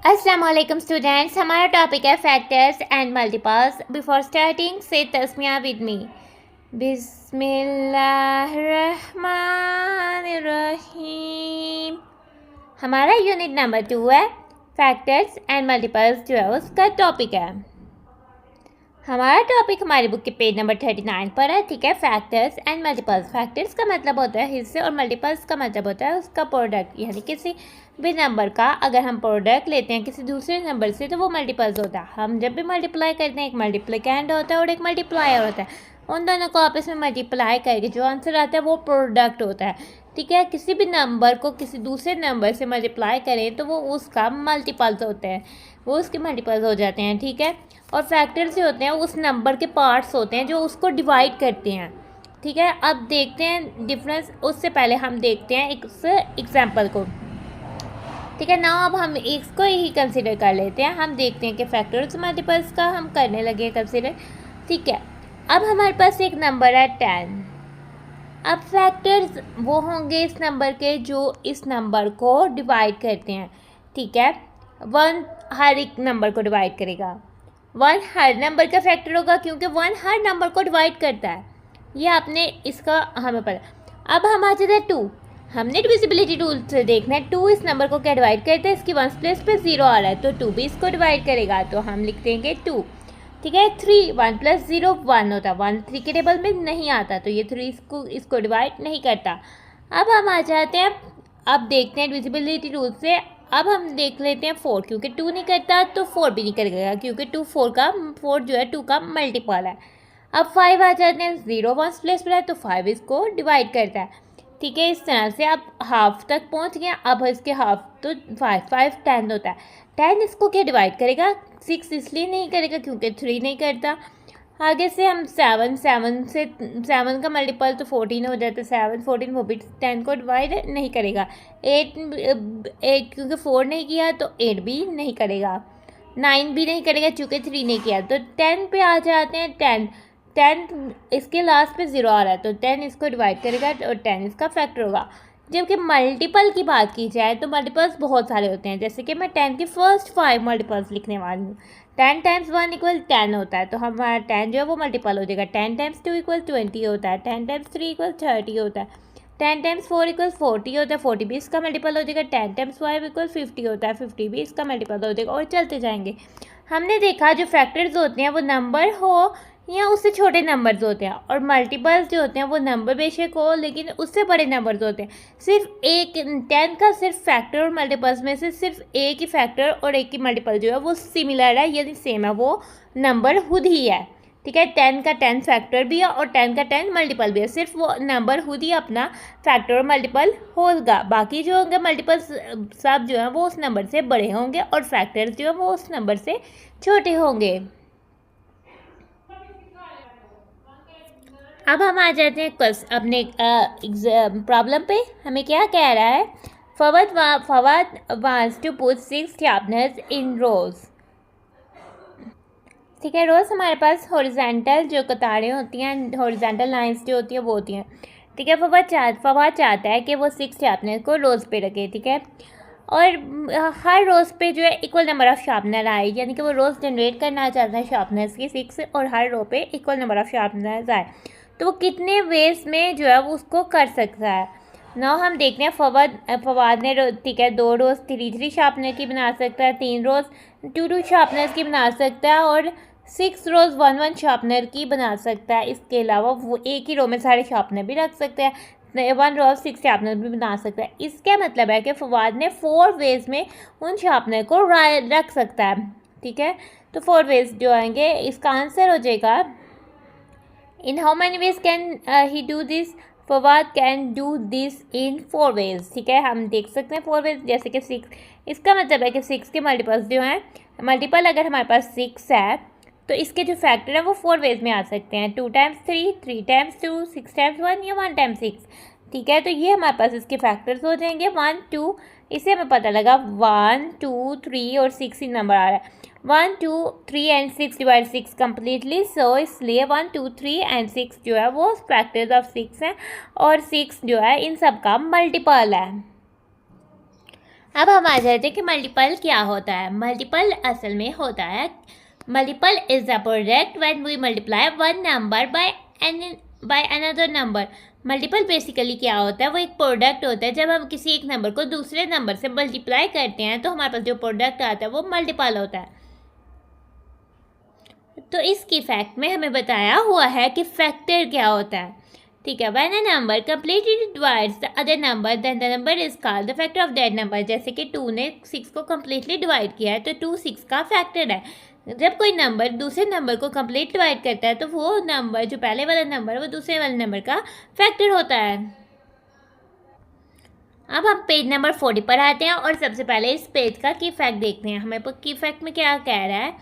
अस्सलाम वालेकुम स्टूडेंट्स, हमारा टॉपिक है factors and multiples. Before starting से तस्मिया विद मी। बिस्मिल्लाहिर्रहमानिर्रहीम। हमारा यूनिट नंबर 2 है, फैक्टर्स एंड मल्टीपल्स जो है उसका टॉपिक है। हमारा टॉपिक हमारी बुक के पेज नंबर 39 पर है, ठीक है। Factors and multiples. फैक्टर्स का मतलब होता है हिस्से और मल्टीपल्स का मतलब होता है उसका प्रोडक्ट, यानी किसी भी नंबर का अगर हम प्रोडक्ट लेते हैं किसी दूसरे नंबर से तो वो मल्टीपल्स होता है। हम जब भी मल्टीप्लाई करते हैं एक मल्टीप्लिकेंड होता है और एक मल्टीप्लायर होता है। उन दोनों को आपस में मल्टीप्लाई करके जो आंसर आता है वो प्रोडक्ट होता है, ठीक है। किसी भी नंबर को किसी दूसरे नंबर से मल्टीप्लाई करें तो वो उसका मल्टीपल्स होते हैं, वो उसके मल्टीपल्स हो जाते हैं, ठीक है। और फैक्टर्स जो होते हैं उस नंबर के पार्ट्स होते हैं जो उसको डिवाइड करते हैं, ठीक है। अब देखते हैं डिफरेंस। उससे पहले हम देखते हैं एक एग्जाम्पल को, ठीक है ना। अब हम इसको ही कंसिडर कर लेते हैं। हम देखते हैं कि फैक्टर्स मल्टीपल्स का हम करने लगे कंसिडर, ठीक है। अब हमारे पास एक नंबर है 10। अब फैक्टर्स वो होंगे इस नंबर के जो इस नंबर को डिवाइड करते हैं, ठीक है। 1 हर एक नंबर को डिवाइड करेगा। 1 हर नंबर का फैक्टर होगा क्योंकि 1 हर नंबर को डिवाइड करता है, ये आपने इसका हमें पता। अब हम आ जाते हैं 2। हमने डिविजिबिलिटी टूल से देखना है 2 इस नंबर को क्या डिवाइड करता है। इसकी 1 प्लेस पे 0 आ रहा है तो 2 भी इसको डिवाइड करेगा, तो हम लिख देंगे 2, ठीक है। 3 1 + 0 1 होता है, 1 3 के टेबल में नहीं आता तो ये 3 इसको डिवाइड नहीं करता। अब हम आ जाते हैं, अब देखते हैं डिविजिबिलिटी टूल से। अब हम देख लेते हैं 4, क्योंकि 2 नहीं करता तो 4 भी नहीं करेगा क्योंकि 4 जो है 2 का मल्टीपल है। अब 5 आ जाते हैं, 0 1 प्लेस पर है तो 5 इसको डिवाइड करता है, ठीक है। इस तरह से अब हाफ तक पहुंच गया। अब इसके हाफ तो 5 10 होता है, 10 इसको क्या डिवाइड करेगा, 6 इसलिए नहीं करेगा क्योंकि 3 नहीं करता। आगे से हम 7 का मल्टीपल तो 14 हो जाता है, 7 14 वो भी 10 को डिवाइड नहीं करेगा। 8 क्योंकि 4 नहीं किया तो 8 भी नहीं करेगा, 9 भी नहीं करेगा चूँकि 3 नहीं किया। तो 10 पे आ जाते हैं। 10 इसके लास्ट पे 0 आ रहा है तो 10 इसको डिवाइड करेगा और 10 इसका फैक्टर होगा। जबकि मल्टीपल की बात की जाए तो मल्टीपल्स बहुत सारे होते हैं, जैसे कि मैं 10 के फर्स्ट 5 मल्टीपल्स लिखने वाली हूँ। 10 × 1 = 10 होता है तो हमारा 10 जो है वो मल्टीपल हो जाएगा। 10 × 2 = 20 होता है, 10 × 3 = 30 होता है, 10 × 4 = 40 होता है, 40 भी इसका मल्टीपल हो जाएगा। 10 × 5 = 50 होता है, 50 भी इसका मल्टीपल हो जाएगा और चलते जाएंगे। हमने देखा जो फैक्टर्स होते हैं वो नंबर हो या उससे छोटे नंबर्स होते हैं, और मल्टीपल्स जो होते हैं वो नंबर बेशक हो लेकिन उससे बड़े नंबर्स होते हैं। सिर्फ एक 10 का सिर्फ फैक्टर और मल्टीपल्स में से सिर्फ एक ही फैक्टर और एक ही मल्टीपल जो है वो सिमिलर है, यानी सेम है, वो नंबर खुद ही है, ठीक है। 10 का 10 फैक्टर भी है और 10 का 10 मल्टीपल भी है, सिर्फ वो नंबर खुद ही अपना फैक्टर और मल्टीपल होगा। बाकी जो होंगे मल्टीपल्स सब जो है वो उस नंबर से बड़े होंगे और फैक्टर्स जो है वो उस नंबर से छोटे होंगे। अब हम आ जाते हैं अपने प्रॉब्लम पे। हमें क्या कह रहा है, Fawad wants to put 6 sharpeners in rows, ठीक है। रोज हमारे पास हॉरिजॉन्टल जो कतारें होती हैं, हॉरिजॉन्टल लाइंस जो होती हैं वो होती हैं, ठीक है। फवाद चाहता है कि वो 6 शार्पनर को रोज पे रखे, ठीक है। और हर रोज़ पे जो है इक्वल नंबर ऑफ़ शार्पनर आए, यानी कि वो रोज़ जनरेट करना चाहता है शार्पनर्स की 6 और हर रो पे इक्वल नंबर ऑफ़ शार्पनर्स आए, तो वो कितने वेज में जो है वो उसको कर सकता है ना। हम देखते हैं फवाद ने, ठीक है, 2 रोज़ 3 शार्पनर की बना सकता है, 3 रोज़ 2 शार्पनर्स की बना सकता है और 6 रोज़ 1 शार्पनर की बना सकता है। इसके अलावा वो एक ही रो में सारे शार्पनर भी रख सकते हैं, 1 रो 6 शार्पनर भी बना सकता है। इसका मतलब है कि फवाद ने 4 वेज में उन शार्पनर को रख सकता है, ठीक है। तो 4 वेज जो आएंगे, इसका आंसर हो जाएगा in how many ways can he do this, Fawad can do this in 4 ways, ठीक है। हम देख सकते हैं 4 वेज, जैसे कि 6, इसका मतलब है कि 6 के मल्टीपल्स जो हैं, मल्टीपल अगर हमारे पास 6 है तो इसके जो फैक्टर है वो 4 वेज में आ सकते हैं, 2 × 3 3 × 2 6 × 1 या 1 × 6, ठीक है। तो ये हमारे पास इसके फैक्टर्स हो जाएंगे 1 2, इससे हमें पता लगा 1 2 3 और 6 ही नंबर आ रहा है। 1 2 3 एंड 6 डिवाइड 6 कम्प्लीटली, सो इसलिए 1 2 3 एंड 6 जो है वो फैक्टर्स ऑफ 6 हैं और 6 जो है इन सब का मल्टीपल है। अब हम आ जाते हैं कि मल्टीपल क्या होता है। मल्टीपल असल में होता है, multiple is the product when we multiply one number by another number. Multiple basically क्या होता है, वो एक प्रोडक्ट होता है। जब हम किसी एक नंबर को दूसरे नंबर से मल्टीप्लाई करते हैं तो हमारे पास जो प्रोडक्ट आता है वो मल्टीपल होता है। तो इसकी फैक्ट में हमें बताया हुआ है कि फैक्टर क्या होता है। ठीक है, when a number completely divides the other number then the number is called the factor of that number. जैसे कि 2 ने 6 को कंप्लीटली डिवाइड किया है तो 2 6 का फैक्टर है। जब कोई नंबर दूसरे नंबर को कंप्लीट डिवाइड करता है तो वो नंबर जो पहले वाला नंबर है वो दूसरे वाले नंबर का फैक्टर होता है। अब हम पेज नंबर 40 पर आते हैं और सबसे पहले इस पेज का की फैक्ट देखते हैं। हमें की फैक्ट में क्या कह रहा है,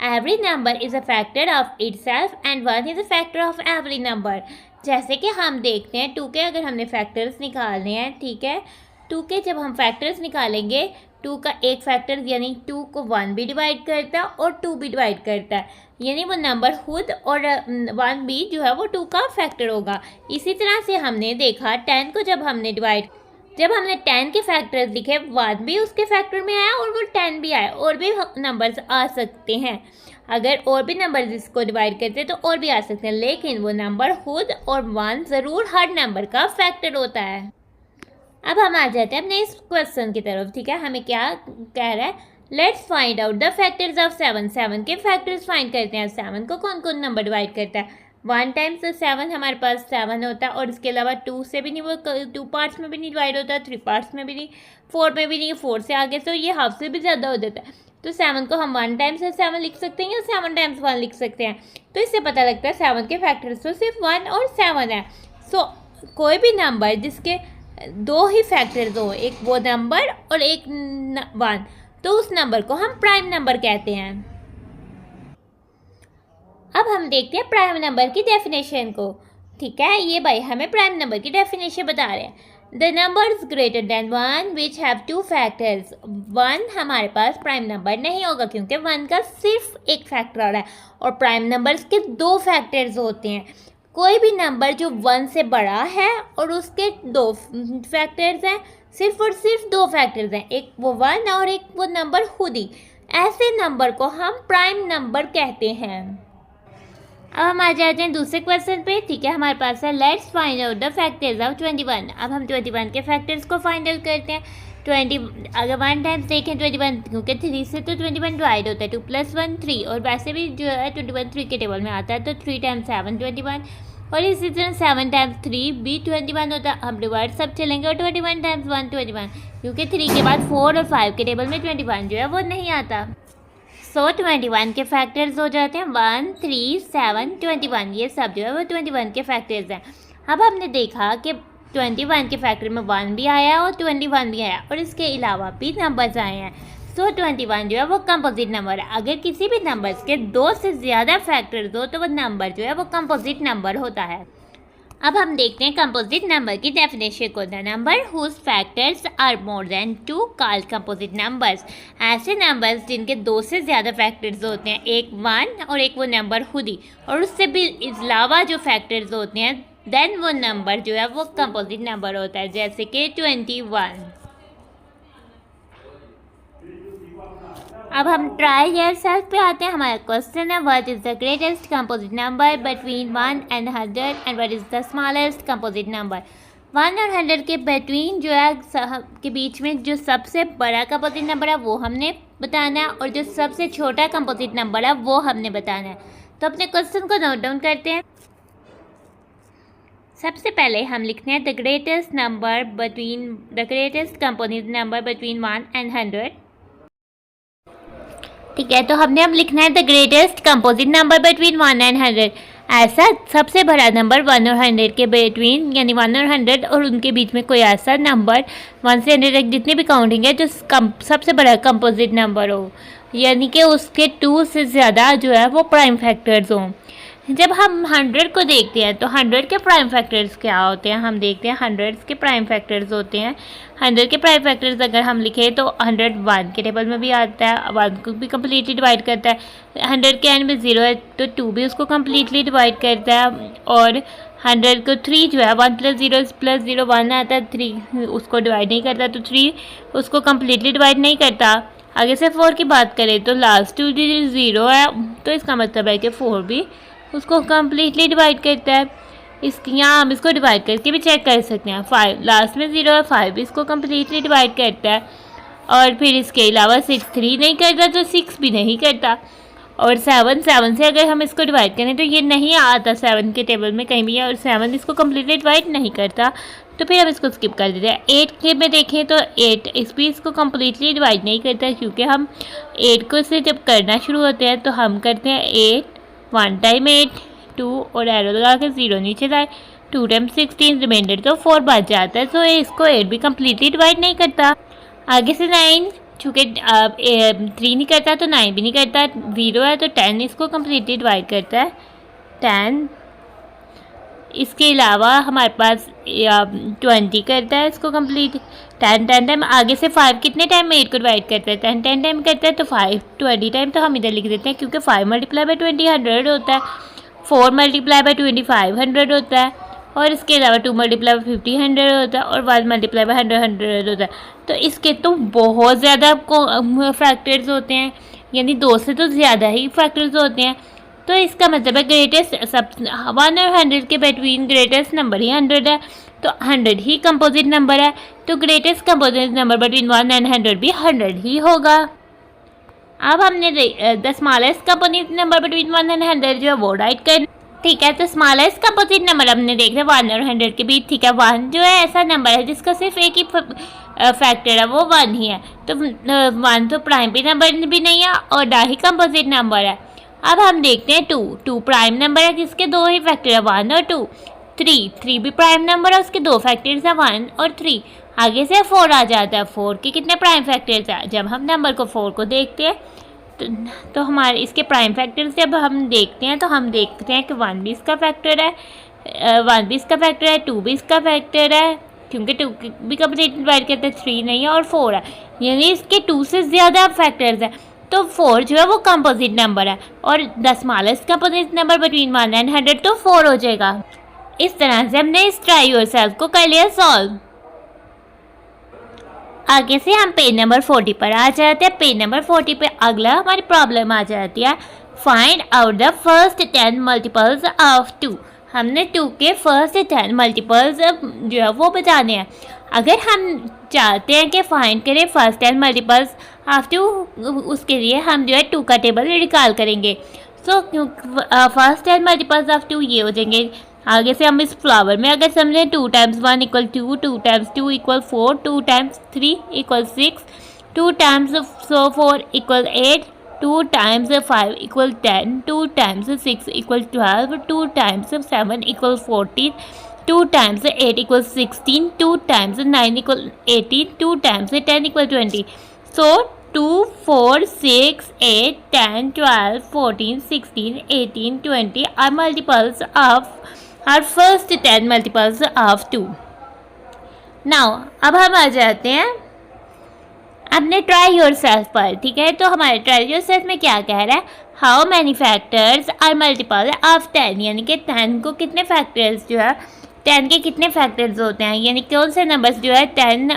every number is a factor of itself and one is a factor of every number. जैसे कि हम देखते हैं 2 के अगर हमने फैक्टर्स निकालने हैं, ठीक है, 2 के जब हम फैक्टर्स निकालेंगे 2 का एक फैक्टर यानी 2 को 1 भी डिवाइड करता है और 2 भी डिवाइड करता है, यानी वो नंबर खुद और 1 भी जो है वो 2 का फैक्टर होगा। इसी तरह से हमने देखा 10 को जब हमने 10 के फैक्टर्स लिखे 1 भी उसके फैक्टर में आया और वो 10 भी आया, और भी नंबर्स आ सकते हैं। अगर और भी नंबर इसको डिवाइड करते हैं तो और भी आ सकते हैं, लेकिन वो नंबर खुद और 1 ज़रूर हर नंबर का फैक्टर होता है। अब हम आ जाते हैं अपने इस क्वेश्चन की तरफ। ठीक है, हमें क्या कह रहा है, let's find out the factors of 7। 7 के फैक्टर्स फाइंड करते हैं। 7 को कौन कौन नंबर डिवाइड करता है, 1 टाइम्स 7 हमारे पास 7 होता है, और इसके अलावा 2 से भी नहीं, वो 2 पार्ट्स में भी नहीं डिवाइड होता, 3 पार्ट्स में भी नहीं, 4 में भी नहीं, 4 से आगे तो ये हाफ से भी ज़्यादा हो जाता है। तो 7 को हम 1 टाइम्स 7 लिख सकते हैं या 7 टाइम्स 1 लिख सकते हैं। तो इससे पता लगता है 7 के फैक्टर्स तो सिर्फ 1 और 7 है। सो कोई भी नंबर जिसके 2 ही फैक्टर्स हो, एक वो नंबर और एक 1, तो उस नंबर को हम प्राइम नंबर कहते हैं। अब हम देखते हैं प्राइम नंबर की डेफिनेशन को। ठीक है, ये भाई हमें प्राइम नंबर की डेफिनेशन बता रहे हैं। The numbers greater than 1 which have 2 factors. 1 हमारे पास प्राइम नंबर नहीं होगा क्योंकि 1 का सिर्फ एक फैक्टर है, और प्राइम नंबर्स के 2 फैक्टर्स होते हैं। कोई भी नंबर जो 1 से बड़ा है और उसके 2 फैक्टर्स हैं, सिर्फ और सिर्फ 2 फैक्टर्स हैं, एक वो 1 और एक वो नंबर खुद ही, ऐसे नंबर को हम प्राइम नंबर कहते हैं। अब हम आ जाते हैं दूसरे क्वेश्चन पे। ठीक है, हमारे पास है let's find out the factors of 21। अब हम 21 के फैक्टर्स को फाइंड आउट करते हैं। 20 अगर 1 टाइम्स देखें 21, क्योंकि 3 से तो 21 डिवाइड होता है, 2 + 1 3, और वैसे भी जो है 21 3 के टेबल में आता है, तो 3 टाइम्स 7 21, और इसी तरह 7 टाइम्स 3 भी 21 होता है। हम डिवाइड सब चलेंगे और 21 टाइम्स 1 21, क्योंकि 3 के बाद 4 और 5 के टेबल में 21 जो है वो नहीं आता। सो 21 के फैक्टर्स हो जाते हैं 1 3 7 21, ये सब जो है वो 21 के फैक्टर्स हैं। अब हमने देखा कि 21 के फैक्टर में 1 भी आया और 21 भी आया, और इसके अलावा भी नंबर्स आए हैं। सो 21 जो है वो कंपोजिट नंबर है। अगर किसी भी नंबर्स के 2 से ज़्यादा फैक्टर्स हो तो वो नंबर जो है वो कंपोजिट नंबर होता है। अब हम देखते हैं कंपोजिट नंबर की डेफिनेशन को। The number whose factors are more than 2 called composite numbers. ऐसे नंबर्स जिनके 2 से ज़्यादा फैक्टर्स होते हैं, एक 1 और एक वो नंबर खुद ही, और उससे भी अलावा जो फैक्टर्स होते हैं, देन वो नंबर जो है वो कंपोजिट नंबर होता है, जैसे कि 21। अब हम ट्राई योरसेल्फ पे आते हैं। हमारा क्वेश्चन है what is the greatest composite number between 1 and 100 and what is the smallest composite number. 1 और 100 के बिटवीन जो है के बीच में जो सबसे बड़ा कंपोजिट नंबर है वो हमने बताना है, और जो सबसे छोटा कंपोजिट नंबर है वो हमने बताना है। तो अपने क्वेश्चन को नोट डाउन करते हैं। सबसे पहले हम लिखते हैं the greatest composite number between 1 and 100। ठीक है, तो हमने अब लिखना है the greatest composite number between 1 and 100। ऐसा सबसे बड़ा नंबर 1 और 100 के बिटवीन, यानी 1 और 100 और उनके बीच में कोई ऐसा नंबर 1 से 100 तक जितनी भी काउंटिंग है जो सबसे बड़ा कंपोजिट नंबर हो, यानी कि उसके 2 से ज़्यादा जो है वो प्राइम फैक्टर्स हों। जब हम 100 को देखते हैं तो 100 के प्राइम फैक्टर्स क्या होते हैं, हम देखते हैं 100 के प्राइम फैक्टर्स होते हैं। 100 के प्राइम फैक्टर्स अगर हम लिखें तो 101 के टेबल में भी आता है, 1 को भी कम्प्लीटली डिवाइड करता है। 100 के एंड में 0 है तो 2 भी उसको कम्प्लीटली डिवाइड करता है, और 100 को 3 जो है 1 + 0 1 आता है, 3 उसको डिवाइड नहीं करता, तो 3 उसको कम्प्लीटली डिवाइड नहीं करता। आगे से 4 की बात करें तो लास्ट 2 डिजिट 0 है, तो इसका मतलब है कि 4 भी उसको कम्प्लीटली डिवाइड करता है। यहाँ हम इसको डिवाइड करके भी चेक कर सकते हैं। 5 लास्ट में 0 है, 5 भी इसको कम्प्लीटली डिवाइड करता है। और फिर इसके अलावा 6 3 नहीं करता, तो 6 भी नहीं करता। और 7 से अगर हम इसको डिवाइड करें तो ये नहीं आता 7 के टेबल में कहीं भी, और 7 इसको कम्प्लीटली डिवाइड नहीं करता, तो फिर हम इसको स्किप कर देते हैं। 8 के में देखें तो 8 इस भी इसको कम्प्लीटली डिवाइड नहीं करता, क्योंकि हम 8 को से जब करना शुरू होते हैं तो हम करते हैं 8 1 टाइम 8 2 और एरो लगा के 0 नीचे लाए, 2 टाइम 16 रिमाइंडर तो 4 बच जाता है। तो इसको 8 भी कम्प्लीटली डिवाइड नहीं करता। आगे से 9, चूँकि 3 नहीं करता तो 9 भी नहीं करता, 0 है तो 10 इसको कम्प्लीटली डिवाइड करता है, 10। इसके अलावा हमारे पास 20 करता है इसको कम्प्लीट, 10 टाइम। आगे से 5 कितने टाइम में 8 को डिवाइड करता है, 10 टाइम करता है, तो 5 20 टाइम, तो हम इधर लिख देते हैं, क्योंकि 5 × 20 100 होता है, 4 × 20 500 होता है, और इसके अलावा 2 × 50 100 होता है, और 1 × 100 100 होता है। तो इसके तो बहुत ज़्यादा फैक्टर्स होते हैं, यानी 2 से तो ज़्यादा ही फैक्टर्स होते हैं। तो इसका मतलब है ग्रेटेस्ट सब 1 और 100 के बिटवीन ग्रेटेस्ट नंबर ही 100 है, तो 100 ही कंपोजिट नंबर है, तो ग्रेटेस्ट कंपोजिट नंबर बिटवीन 1 और 100 भी 100 ही होगा। अब हमने the smallest composite number between 1 और 100 जो है वो राइट कर, ठीक है। तो स्मॉलेस्ट कंपोजिट नंबर हमने देख लिया 1 और 100 के बीच, ठीक है। 1 जो है ऐसा नंबर है जिसका सिर्फ एक ही फैक्टर है, वो 1 ही है, तो 1 तो प्राइमरी नंबर भी नहीं है और ना ही कंपोजिट नंबर है। अब हम देखते हैं 2 प्राइम नंबर है जिसके 2 ही फैक्टर है, 1 और 2। 3 भी प्राइम नंबर है, उसके 2 फैक्टर्स हैं, 1 और 3। आगे से 4 आ जाता है, 4 के कितने प्राइम फैक्टर्स हैं। जब हम नंबर को 4 को देखते हैं तो हमारे इसके प्राइम फैक्टर्स जब हम देखते हैं तो हम देखते हैं कि 1 भी इसका फैक्टर है, 1 भी इसका फैक्टर है, 2 भी इसका फैक्टर है, क्योंकि 2 भी कंप्लीट डिवाइड करते हैं, 3 नहीं है, और 4 है, यानी इसके 2 से ज़्यादा फैक्टर्स हैं। तो 4 जो है वो कंपोजिट नंबर है, और the smallest composite number between 1 और 100 तो 4 हो जाएगा। इस तरह से हमने इस ट्राई योरसेल्फ को कर लिया सॉल्व। आगे से हम पेज नंबर 40 पर आ जाते हैं। पेज नंबर 40 पे अगला हमारी प्रॉब्लम आ जाती है, find out the first 10 multiples of 2। हमने 2 के फर्स्ट 10 मल्टीपल्स जो है वो बताने हैं। अगर हम चाहते हैं कि फाइंड करें फर्स्ट 10 मल्टीपल्स ऑफ 2, उसके लिए हम जो है 2 का टेबल निकाल करेंगे। सो फर्स्ट 10 मल्टीपल्स ऑफ 2 ये हो जाएंगे। आगे से हम इस फ्लावर में अगर समझें 2 times 1 = 2, 2 times 2 = 4, 2 times 3 = 6, 2 times 4 = 8, 2 times 5 = 10, 2 times 6 = 12, 2 times 7 = 14, 2 times 8 = 16, 2 times 9 = 18, 2 times 10 = 20। So 2 4 6 8 10 12 14 16 18 20 are multiples of our first 10 multiples of 2। Now अब हम आ जाते हैं अपने ट्राई योरसेल्फ पर, ठीक है। तो हमारे ट्राई योरसेल्फ में क्या कह रहा है, how many factors are multiple of 10, यानी कि 10 को कितने फैक्टर्स जो है 10 के कितने फैक्टर्स होते हैं, यानी कौन से नंबर्स जो है 10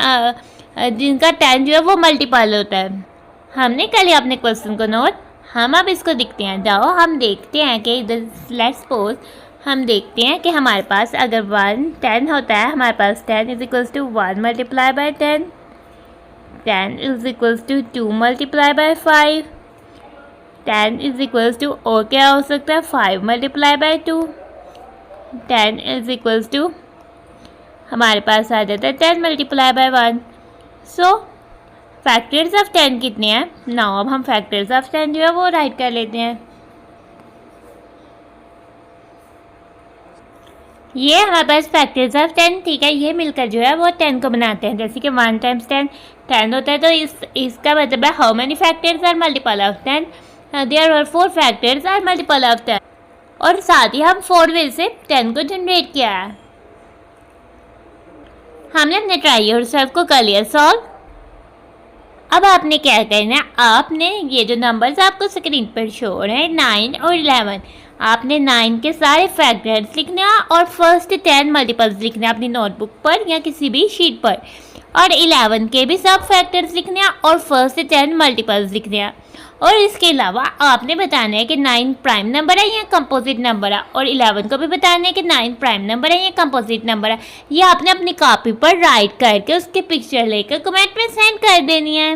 जिनका 10 जो है वो मल्टीपल होता है। हमने कर लिया अपने क्वेश्चन को नोट। हम अब इसको देखते हैं। जाओ हम देखते हैं कि लेट्स सपोज हम देखते हैं कि हमारे पास अगर 1 10 होता है, हमारे पास 10 = 1 × 10, 10 = 2 × 5, 10 और क्या हो सकता है 5 × 2, 10 हमारे पास आ जाता है 10 × 1। सो फैक्टर्स ऑफ 10 कितने हैं। नाउ अब हम फैक्टर्स ऑफ 10 जो है वो राइट कर लेते हैं। ये हमारे पास फैक्टर्स ऑफ 10, ठीक है, ये मिलकर जो है वो 10 को बनाते हैं। जैसे कि 1 टाइम्स 10 10 होता है, तो इसका मतलब है how many factors are multiple of 10, there are 4 factors are multiple of 10। और साथ ही हम 4 वे से 10 को जनरेट किया है। हमने अपने ट्राई योरसेल्फ को कर लिया सॉल्व। अब आपने क्या करना है, आपने ये जो नंबर्स आपको स्क्रीन पर शो हो रहे हैं 9 और 11, आपने 9 के सारे फैक्टर्स लिखने हैं और फर्स्ट 10 मल्टीपल्स लिखने हैं अपनी नोटबुक पर या किसी भी शीट पर, और 11 के भी सब फैक्टर्स लिखने हैं और फर्स्ट 10 मल्टीपल्स लिखने हैं। और इसके अलावा आपने बताना है कि 9 प्राइम नंबर है या कंपोजिट नंबर है, और 11 को भी बताना है कि 9 प्राइम नंबर है या कंपोजिट नंबर है। ये आपने अपनी कॉपी पर राइट करके उसकी पिक्चर लेकर कमेंट में सेंड कर देनी है।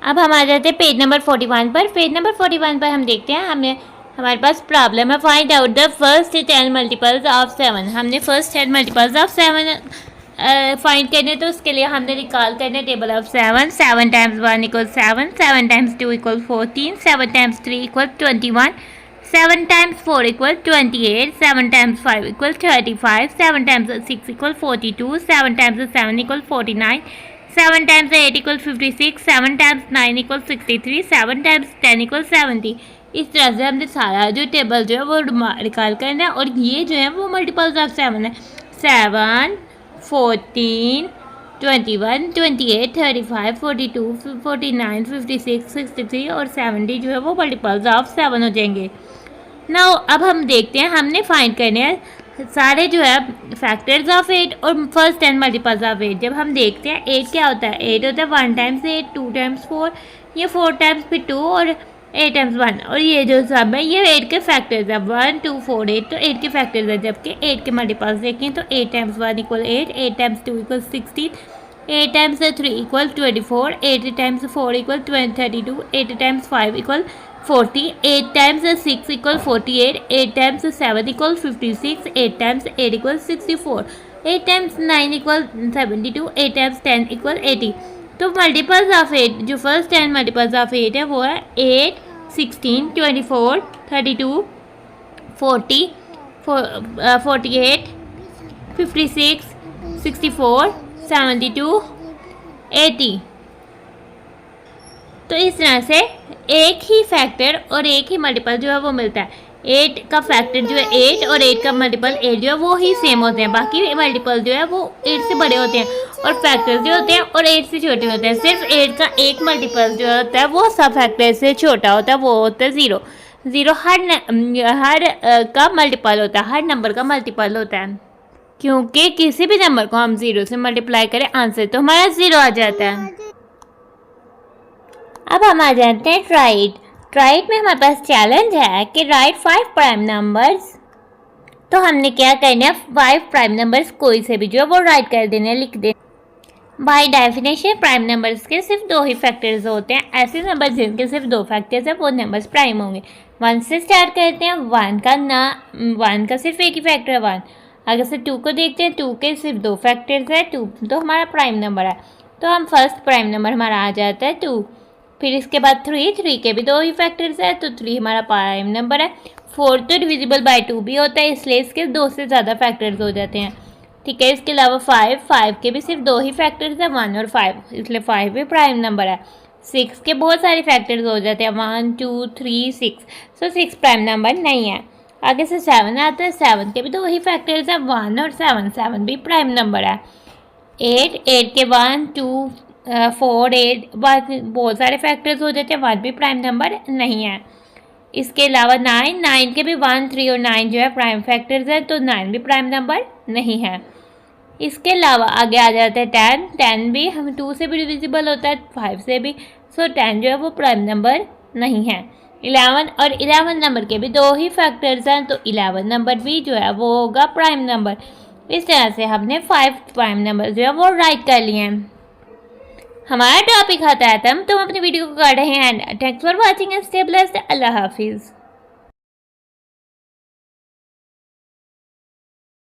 अब हम आ जाते हैं पेज नंबर 41 पर। पेज नंबर 41 पर हम देखते हैं हमारे पास प्रॉब्लम है, find out the first 10 multiples of 7। हमने फर्स्ट 10 मल्टीपल्स ऑफ 7 फाइंड करने, तो उसके लिए हमने निकाल करने table of 7। 7 times 1 equal 7, 7 times 2 equal 14, 7 times 3 equal 21, 7 times 4 equal 28, 7 times 5 equal 35, 7 times 6 equal 42, 7 times 7 equal 49, 7 times 8 equal 56, 7 times 9 equal 63, 7 times 10 equal 70। इस तरह से हमने सारा जो टेबल जो है वो निकाल करना है, और ये जो है वो मल्टीपल्स ऑफ 7 है। 7, 14, 21, 28, 35, 42, 49, 56, 63 और 70 जो है वो मल्टीपल्स ऑफ 7 हो जाएंगे। नाउ अब हम देखते हैं, हमने फाइंड करने हैं सारे जो है फैक्टर्स ऑफ 8 और फर्स्ट 10 मल्टीपल्स ऑफ 8। जब हम देखते हैं 8 क्या होता है, 8 होता है 1 टाइम्स 8, 2 टाइम्स 4, ये 4 टाइम्स फिर 2 और 8 टाइम्स 1, और ये जो सब है ये 8 के फैक्टर्स है, 1 2 4 8, तो 8 के फैक्टर्स है। जबकि 8 के मल्टीपल्स देखें तो 8 times 1 equal 8, 8 times 2 equal 16, 8 times 3 equal 24, 8 times 4 equal 32, 8 times 5 equal 40, 8 times 6 equal 48, 8 times 7 equal 56, 8 times 8 equal 64, 8 times 9 equal 72, 8 times 10 equal 80। तो मल्टीपल्स ऑफ 8, जो फर्स्ट 10 मल्टीपल्स ऑफ 8 है वो है 8, 16, 24, 32, 40, 48, 56, 64, 72, 80। तो इस तरह से एक ही फैक्टर और एक ही मल्टीपल जो है वो मिलता है। 8 का फैक्टर जो है 8 और 8 का मल्टीपल 8 जो है वो ही सेम होते हैं, बाकी मल्टीपल जो है वो 8 से बड़े होते हैं, और फैक्टर्स जो होते हैं और 8 से छोटे होते हैं। सिर्फ 8 का एक मल्टीपल जो होता है वो सब फैक्टर से छोटा होता है, वो होता है 0। 0 हर का मल्टीपल होता है, हर नंबर का मल्टीपल होता है, क्योंकि किसी भी नंबर को हम 0 से मल्टीप्लाई करें आंसर तो हमारा 0 आ जाता है। अब हम आ जाते हैं ट्राइट में हमारे पास चैलेंज है कि राइट 5 प्राइम नंबर्स। तो हमने क्या करना है, 5 प्राइम नंबर्स कोई से भी जो है वो राइट कर देने, लिख देने। बाय डेफिनेशन प्राइम नंबर्स के सिर्फ 2 ही फैक्टर्स होते हैं। ऐसे नंबर जिनके सिर्फ 2 फैक्टर्स हैं वो नंबर्स प्राइम होंगे। 1 से स्टार्ट करते हैं। 1 का सिर्फ एक ही फैक्टर है 1। अगर से 2 को देखते हैं, 2 के सिर्फ 2 फैक्टर्स है, 2 तो हमारा प्राइम नंबर है। तो हम फर्स्ट प्राइम नंबर हमारा आ जाता है 2। फिर इसके बाद 3 के भी 2 ही फैक्टर्स है, तो 3 हमारा प्राइम नंबर है। 4 तो डिविजिबल बाय 2 भी होता है, इसलिए इसके 2 से ज़्यादा फैक्टर्स हो जाते हैं। ठीक है, इसके अलावा 5 के भी सिर्फ 2 ही फैक्टर्स है, 1 और 5, इसलिए 5 भी प्राइम नंबर है। 6 के बहुत सारे फैक्टर्स हो जाते हैं, 1 2 3 6, सो 6 प्राइम नंबर नहीं है। आगे से 7 आता है, 7 के भी 2 ही फैक्टर्स है, 1 और 7, 7 भी प्राइम नंबर है। 8 के 1 2 4 8 बहुत सारे फैक्टर्स हो जाते हैं, 1 भी प्राइम नंबर नहीं है। इसके अलावा 9 के भी 1 3 और 9 जो है प्राइम फैक्टर्स है, तो 9 भी प्राइम नंबर नहीं है। इसके अलावा आगे आ जाते हैं 10 भी हम 2 से भी डिविजिबल होता है, 5 से भी, सो 10 जो है वो प्राइम नंबर नहीं है। 11 और 11 नंबर के भी 2 ही फैक्टर्स हैं, तो 11 नंबर भी जो है वो होगा प्राइम नंबर। इस तरह से हमने 5 प्राइम नंबर जो है वो राइट कर लिए हैं। हमारा टॉपिक आता है तुम अपनी वीडियो को कर रहे हैं। Thanks for watching and stay blessed. अल्लाह हाफिज़।